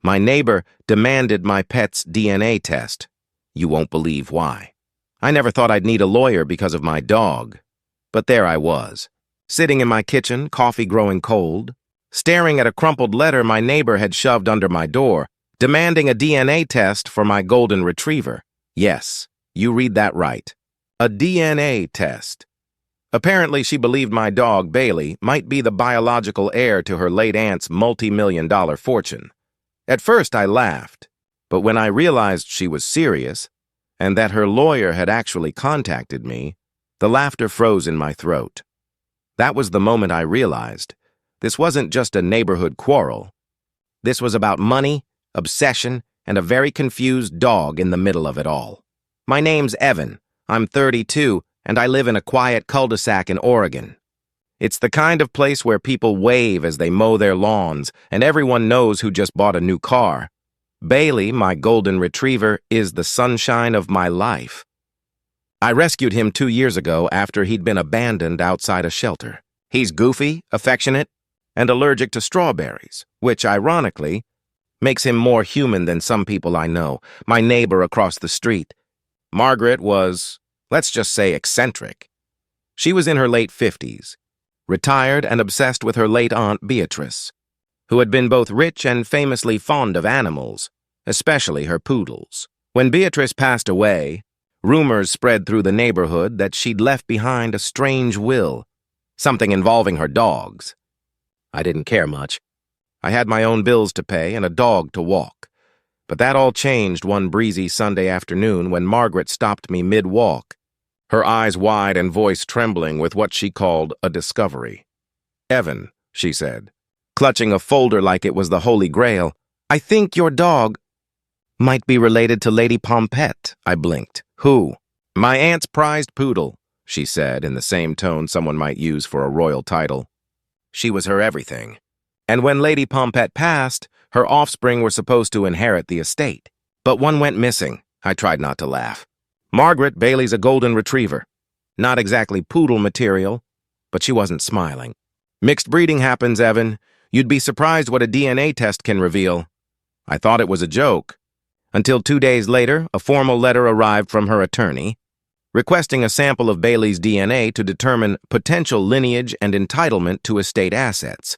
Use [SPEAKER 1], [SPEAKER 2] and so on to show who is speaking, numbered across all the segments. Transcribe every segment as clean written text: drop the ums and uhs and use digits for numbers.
[SPEAKER 1] My neighbor demanded my pet's DNA test. You won't believe why. I never thought I'd need a lawyer because of my dog. But there I was, sitting in my kitchen, coffee growing cold, staring at a crumpled letter my neighbor had shoved under my door, demanding a DNA test for my golden retriever. Yes, you read that right. A DNA test. Apparently, she believed my dog, Bailey, might be the biological heir to her late aunt's multi-million-dollar fortune. At first, I laughed, but when I realized she was serious and that her lawyer had actually contacted me, the laughter froze in my throat. That was the moment I realized this wasn't just a neighborhood quarrel. This was about money, obsession, and a very confused dog in the middle of it all. My name's Evan. I'm 32, and I live in a quiet cul-de-sac in Oregon. It's the kind of place where people wave as they mow their lawns, and everyone knows who just bought a new car. Bailey, my golden retriever, is the sunshine of my life. I rescued him 2 years ago after he'd been abandoned outside a shelter. He's goofy, affectionate, and allergic to strawberries, which, ironically, makes him more human than some people I know. My neighbor across the street, Margaret, was, let's just say, eccentric. She was in her late 50s, retired and obsessed with her late aunt Beatrice, who had been both rich and famously fond of animals, especially her poodles. When Beatrice passed away, rumors spread through the neighborhood that she'd left behind a strange will, something involving her dogs. I didn't care much. I had my own bills to pay and a dog to walk. But that all changed one breezy Sunday afternoon when Margaret stopped me mid-walk, her eyes wide and voice trembling with what she called a discovery. "Evan," she said, clutching a folder like it was the Holy Grail, "I think your dog might be related to Lady Pompette." I blinked. "Who?" "My aunt's prized poodle," she said in the same tone someone might use for a royal title. She was her everything. And when Lady Pompette passed, her offspring were supposed to inherit the estate. But one went missing. I tried not to laugh. Margaret, Bailey's a golden retriever. Not exactly poodle material, but she wasn't smiling. "Mixed breeding happens, Evan. You'd be surprised what a DNA test can reveal." I thought it was a joke, until 2 days later, a formal letter arrived from her attorney, requesting a sample of Bailey's DNA to determine potential lineage and entitlement to estate assets.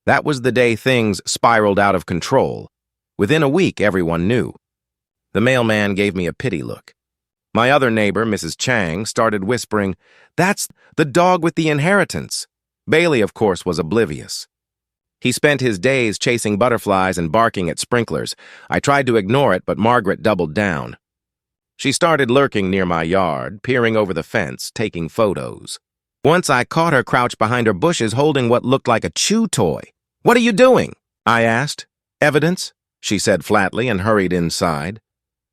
[SPEAKER 1] That was the day things spiraled out of control. Within a week, everyone knew. The mailman gave me a pity look. My other neighbor, Mrs. Chang, started whispering, "That's the dog with the inheritance." Bailey, of course, was oblivious. He spent his days chasing butterflies and barking at sprinklers. I tried to ignore it, but Margaret doubled down. She started lurking near my yard, peering over the fence, taking photos. Once I caught her crouched behind her bushes holding what looked like a chew toy. "What are you doing?" I asked. "Evidence," she said flatly and hurried inside.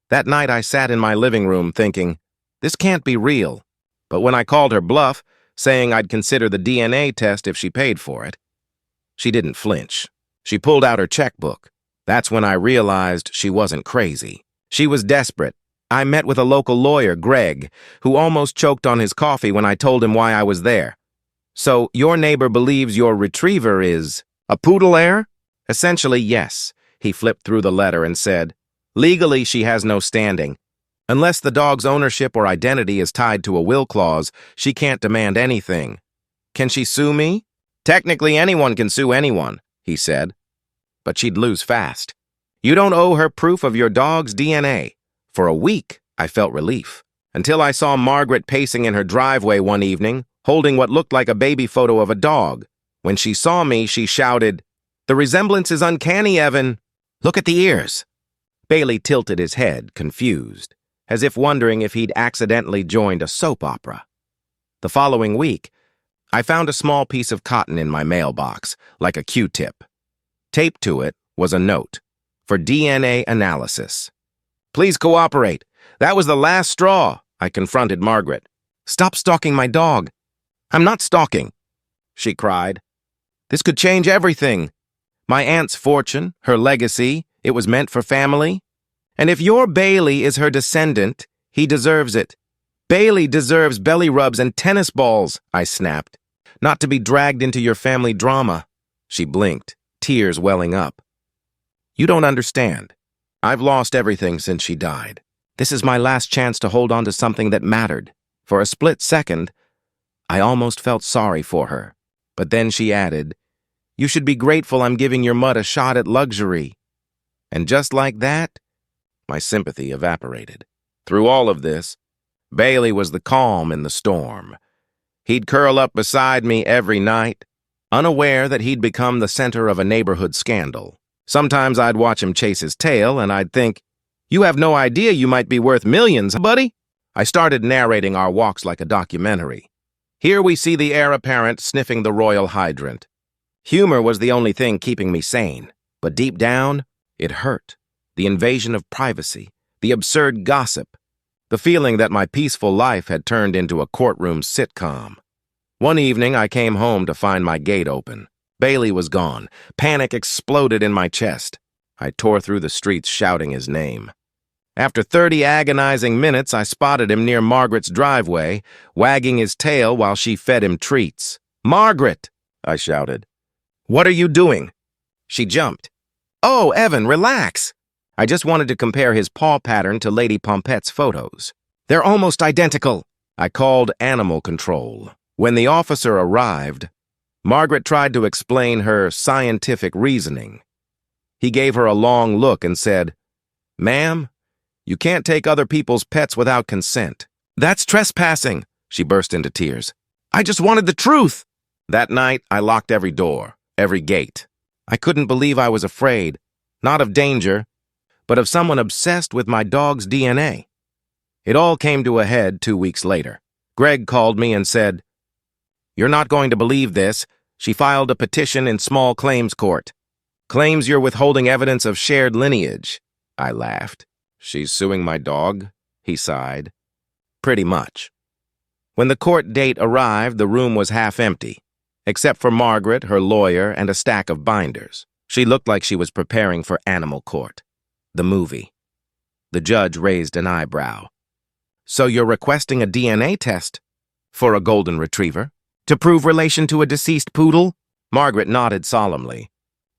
[SPEAKER 1] That night I sat in my living room thinking, this can't be real. But when I called her bluff, saying I'd consider the DNA test if she paid for it, she didn't flinch. She pulled out her checkbook. That's when I realized she wasn't crazy. She was desperate. I met with a local lawyer, Greg, who almost choked on his coffee when I told him why I was there. "So your neighbor believes your retriever is a poodle heir?" "Essentially, yes." He flipped through the letter and said, "Legally, she has no standing. Unless the dog's ownership or identity is tied to a will clause, she can't demand anything." "Can she sue me?" "Technically, anyone can sue anyone," he said. "But she'd lose fast. You don't owe her proof of your dog's DNA." For a week, I felt relief, until I saw Margaret pacing in her driveway one evening, holding what looked like a baby photo of a dog. When she saw me, she shouted, "The resemblance is uncanny, Evan. Look at the ears." Bailey tilted his head, confused, as if wondering if he'd accidentally joined a soap opera. The following week, I found a small piece of cotton in my mailbox, like a Q-tip. Taped to it was a note, "For DNA analysis. Please cooperate. That was the last straw," I confronted Margaret. "Stop stalking my dog." "I'm not stalking," she cried. "This could change everything. My aunt's fortune, her legacy, it was meant for family. And if your Bailey is her descendant, he deserves it. Bailey deserves belly rubs and tennis balls," I snapped. "Not to be dragged into your family drama." She blinked, tears welling up. You don't understand. I've lost everything since she died. This is my last chance to hold on to something that mattered. For a split second, I almost felt sorry for her. But then she added, "You should be grateful I'm giving your mud a shot at luxury." And just like that, my sympathy evaporated. Through all of this, Bailey was the calm in the storm. He'd curl up beside me every night, unaware that he'd become the center of a neighborhood scandal. Sometimes I'd watch him chase his tail, and I'd think, "You have no idea you might be worth millions, buddy." I started narrating our walks like a documentary. Here we see the heir apparent sniffing the royal hydrant. Humor was the only thing keeping me sane, but deep down, it hurt. The invasion of privacy, the absurd gossip, the feeling that my peaceful life had turned into a courtroom sitcom. One evening, I came home to find my gate open. Bailey was gone. Panic exploded in my chest. I tore through the streets shouting his name. After 30 agonizing minutes, I spotted him near Margaret's driveway, wagging his tail while she fed him treats. "Margaret!" I shouted. "What are you doing?" She jumped. "Oh, Evan, relax." I just wanted to compare his paw pattern to Lady Pompette's photos. "They're almost identical." I called animal control. When the officer arrived, Margaret tried to explain her scientific reasoning. He gave her a long look and said, "Ma'am, you can't take other people's pets without consent." "That's trespassing," she burst into tears. "I just wanted the truth." That night, I locked every door, every gate. I couldn't believe I was afraid, not of danger, but of someone obsessed with my dog's DNA. It all came to a head 2 weeks later. Greg called me and said, "You're not going to believe this. She filed a petition in small claims court. Claims you're withholding evidence of shared lineage." I laughed. "She's suing my dog?" He sighed. "Pretty much." When the court date arrived, the room was half empty, except for Margaret, her lawyer, and a stack of binders. She looked like she was preparing for Animal Court, the movie. The judge raised an eyebrow. "So you're requesting a DNA test for a golden retriever to prove relation to a deceased poodle?" Margaret nodded solemnly.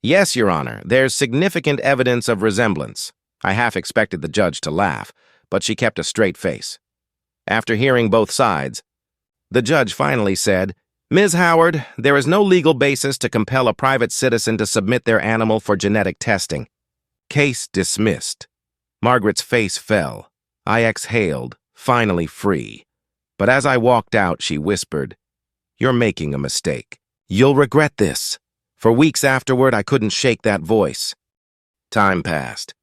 [SPEAKER 1] "Yes, Your Honor, there's significant evidence of resemblance." I half expected the judge to laugh, but she kept a straight face. After hearing both sides, the judge finally said, "Ms. Howard, there is no legal basis to compel a private citizen to submit their animal for genetic testing. Case dismissed." Margaret's face fell. I exhaled, finally free. But as I walked out, she whispered, "You're making a mistake. You'll regret this." For weeks afterward, I couldn't shake that voice. Time passed.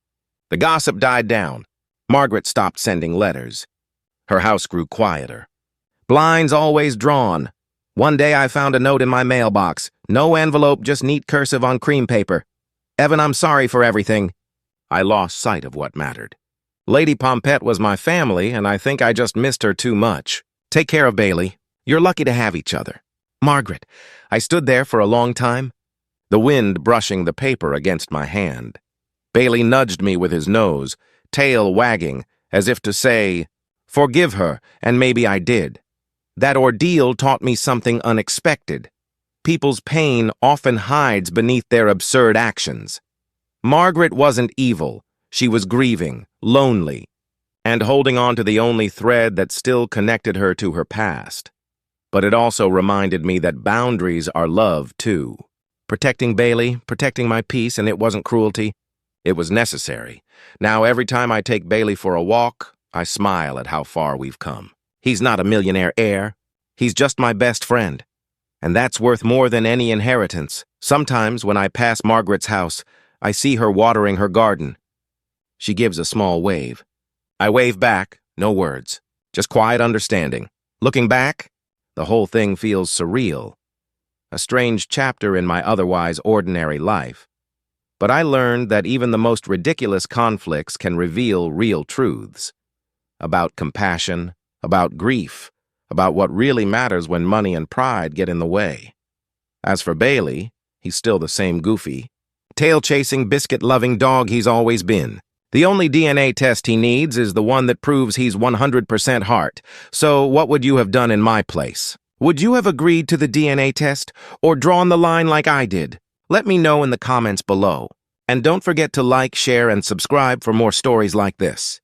[SPEAKER 1] The gossip died down. Margaret stopped sending letters. Her house grew quieter. Blinds always drawn. One day I found a note in my mailbox. No envelope, just neat cursive on cream paper. "Evan, I'm sorry for everything." I lost sight of what mattered. Lady Pompette was my family, and I think I just missed her too much. Take care of Bailey. You're lucky to have each other. Margaret. I stood there for a long time, the wind brushing the paper against my hand. Bailey nudged me with his nose, tail wagging, as if to say, "Forgive her," and maybe I did. That ordeal taught me something unexpected. People's pain often hides beneath their absurd actions. Margaret wasn't evil. She was grieving, lonely, and holding on to the only thread that still connected her to her past. But it also reminded me that boundaries are love, too. Protecting Bailey, protecting my peace, and it wasn't cruelty. It was necessary. Now every time I take Bailey for a walk, I smile at how far we've come. He's not a millionaire heir. He's just my best friend. And that's worth more than any inheritance. Sometimes when I pass Margaret's house, I see her watering her garden. She gives a small wave. I wave back, no words, just quiet understanding. Looking back, the whole thing feels surreal. A strange chapter in my otherwise ordinary life. But I learned that even the most ridiculous conflicts can reveal real truths. About compassion, about grief, about what really matters when money and pride get in the way. As for Bailey, he's still the same goofy, tail-chasing, biscuit-loving dog he's always been. The only DNA test he needs is the one that proves he's 100% heart. So what would you have done in my place? Would you have agreed to the DNA test or drawn the line like I did? Let me know in the comments below. And don't forget to like, share, and subscribe for more stories like this.